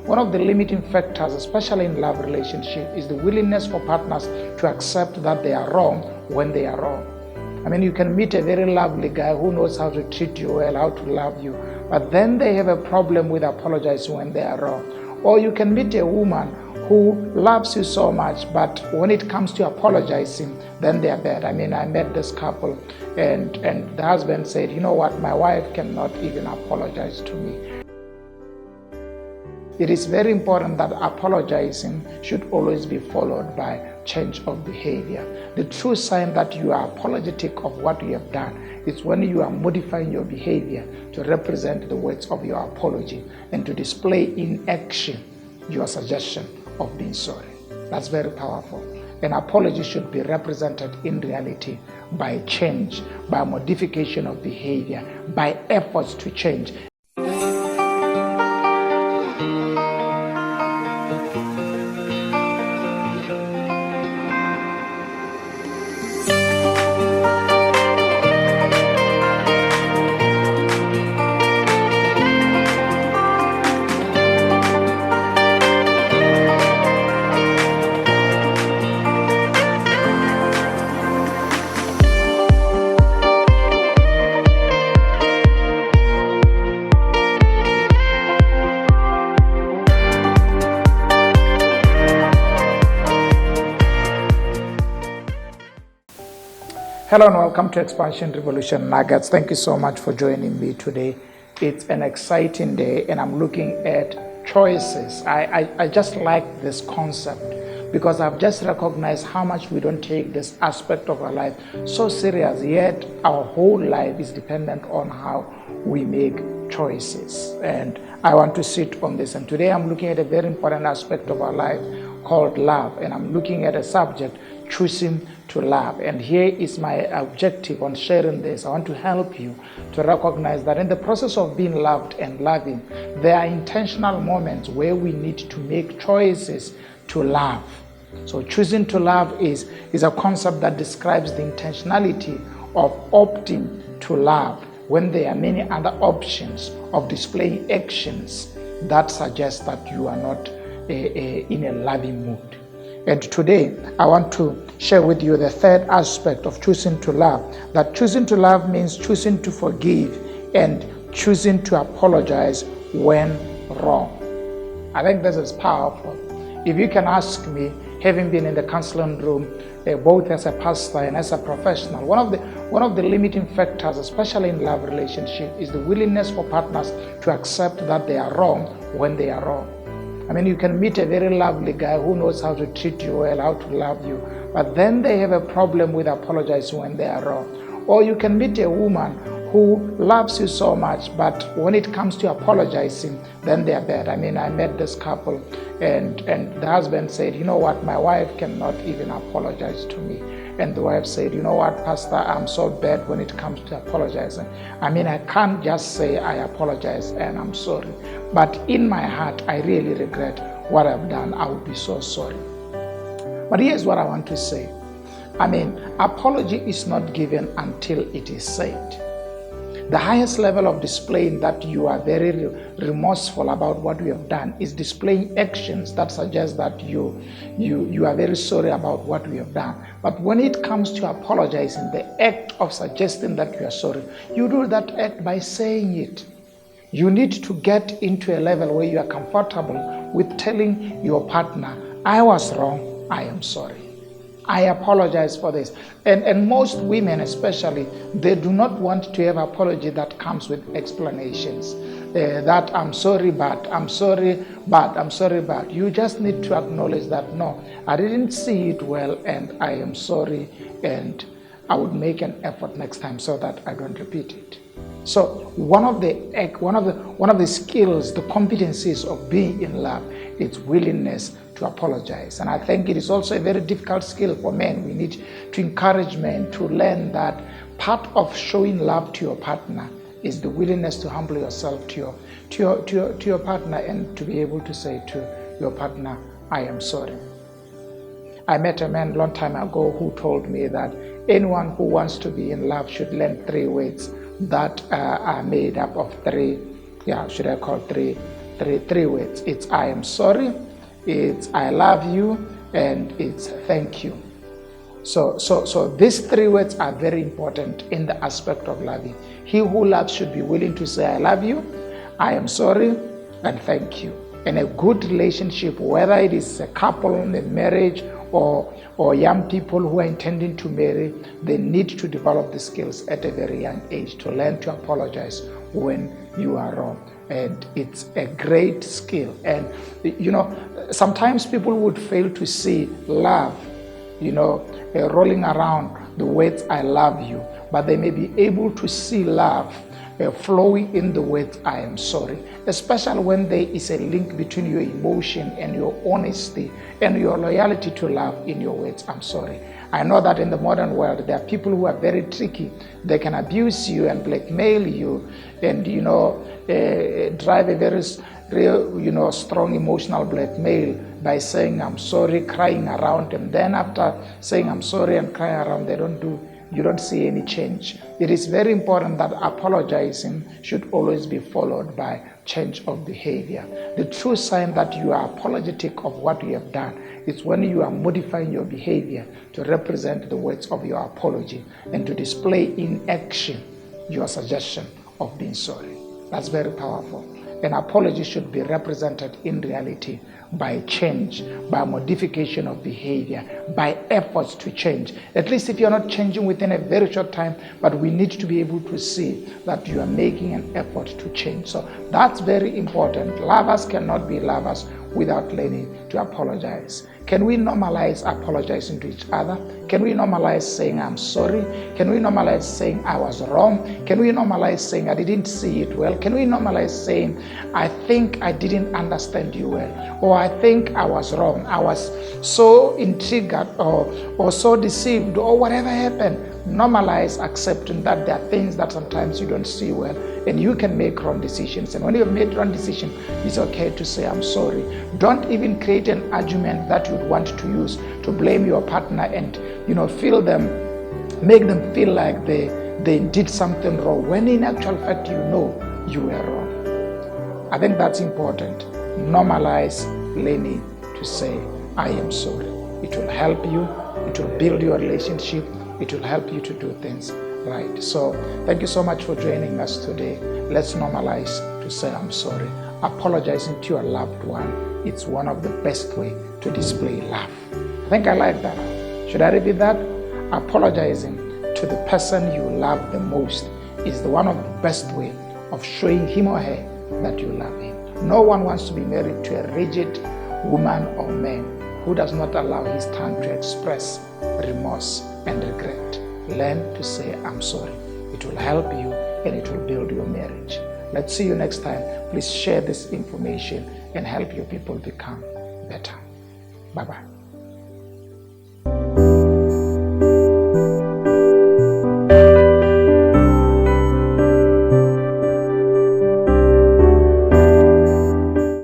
one of the limiting factors, especially in love relationship, is the willingness for partners to accept that they are wrong when they are wrong. I mean, you can meet a very lovely guy who knows how to treat you well, how to love you, but then they have a problem with apologizing when they are wrong. Or you can meet a woman who loves you so much, but when it comes to apologizing, then they are bad. I mean, I met this couple and the husband said, you know what, my wife cannot even apologize to me. It is very important that apologizing should always be followed by change of behavior. The true sign that you are apologetic of what you have done is when you are modifying your behavior to represent the words of your apology and to display in action your suggestion of being sorry. That's very powerful. An apology should be represented in reality by change, by modification of behavior, by efforts to change. Hello and welcome to Expansion Revolution Nuggets. Thank you so much for joining me today. It's an exciting day and I'm looking at choices. I just like this concept because I've just recognized how much we don't take this aspect of our life so serious, yet our whole life is dependent on how we make choices. And I want to sit on this. And today I'm looking at a very important aspect of our life called love. And I'm looking at a subject, choosing to love. And here is my objective on sharing this. I want to help you to recognize that in the process of being loved and loving, there are intentional moments where we need to make choices to love. So choosing to love is a concept that describes the intentionality of opting to love when there are many other options of displaying actions that suggest that you are not in a loving mood. And today, I want to share with you the third aspect of choosing to love. That choosing to love means choosing to forgive and choosing to apologize when wrong. I think this is powerful. If you can ask me, having been in the counseling room, both as a pastor and as a professional, one of the limiting factors, especially in love relationship, is the willingness for partners to accept that they are wrong when they are wrong. I mean, you can meet a very lovely guy who knows how to treat you well, how to love you, but then they have a problem with apologizing when they are wrong. Or you can meet a woman who loves you so much, but when it comes to apologizing, then they are bad. I mean, I met this couple and the husband said, you know what, my wife cannot even apologize to me. And the wife said, you know what, Pastor, I'm so bad when it comes to apologizing. I mean, I can't just say I apologize and I'm sorry. But in my heart, I really regret what I've done. I would be so sorry. But here's what I want to say. I mean, apology is not given until it is said. The highest level of displaying that you are very remorseful about what you have done is displaying actions that suggest that you are very sorry about what we have done. But when it comes to apologizing, the act of suggesting that you are sorry, you do that act by saying it. You need to get into a level where you are comfortable with telling your partner, I was wrong, I am sorry. I apologize for this. And most women especially, they do not want to have apology that comes with explanations. That I'm sorry, but I'm sorry, but I'm sorry, but. You just need to acknowledge that, no, I didn't see it well and I am sorry and I would make an effort next time so that I don't repeat it. So one of the skills, the competencies of being in love is willingness to apologize. And I think it is also a very difficult skill for men. We need to encourage men to learn that part of showing love to your partner is the willingness to humble yourself to your partner and to be able to say to your partner, I am sorry. I met a man a long time ago who told me that anyone who wants to be in love should learn 3 words that are made up of 3 three words. It's I am sorry, it's I love you, and it's thank you. So these three words are very important in the aspect of loving. He who loves should be willing to say, I love you, I am sorry, and thank you. In a good relationship, whether it is a couple in a marriage or young people who are intending to marry, they need to develop the skills at a very young age to learn to apologize when you are wrong. And it's a great skill. And, sometimes people would fail to see love, rolling around the words, I love you, but they may be able to see love flowing in the words, I am sorry, especially when there is a link between your emotion and your honesty and your loyalty to love in your words, I'm sorry. I know that in the modern world, there are people who are very tricky. They can abuse you and blackmail you and, drive a very real, strong emotional blackmail by saying, I'm sorry, crying around them. Then after saying, I'm sorry and crying around, you don't see any change. It is very important that apologizing should always be followed by change of behavior. The true sign that you are apologetic of what you have done is when you are modifying your behavior to represent the words of your apology and to display in action your suggestion of being sorry. That's very powerful. An apology should be represented in reality by change, by modification of behavior, by efforts to change. At least if you're not changing within a very short time, but we need to be able to see that you are making an effort to change. So that's very important. Lovers cannot be lovers without learning to apologize. Can we normalize apologizing to each other? Can we normalize saying I'm sorry? Can we normalize saying I was wrong? Can we normalize saying I didn't see it well? Can we normalize saying I think I didn't understand you well? Or I think I was wrong. I was so intrigued or so deceived or whatever happened. Normalize accepting that there are things that sometimes you don't see well and you can make wrong decisions. And when you have made wrong decision, it's okay to say I'm sorry. Don't even create an argument that you'd want to use to blame your partner and make them feel like they did something wrong when in actual fact you were wrong. I think that's important. Normalize learning to say I am sorry. It will help you, it will build your relationship, it will help you to do things right. So thank you so much for joining us today. Let's normalize to say I'm sorry. Apologizing to your loved one, it's one of the best ways to display love. I think I like that. Should I repeat that? Apologizing to the person you love the most is one of the best ways of showing him or her that you love him. No one wants to be married to a rigid woman or man who does not allow his tongue to express remorse and regret. Learn to say I'm sorry. It will help you and it will build your marriage. Let's see you next time. Please share this information and help your people become better. Bye-bye.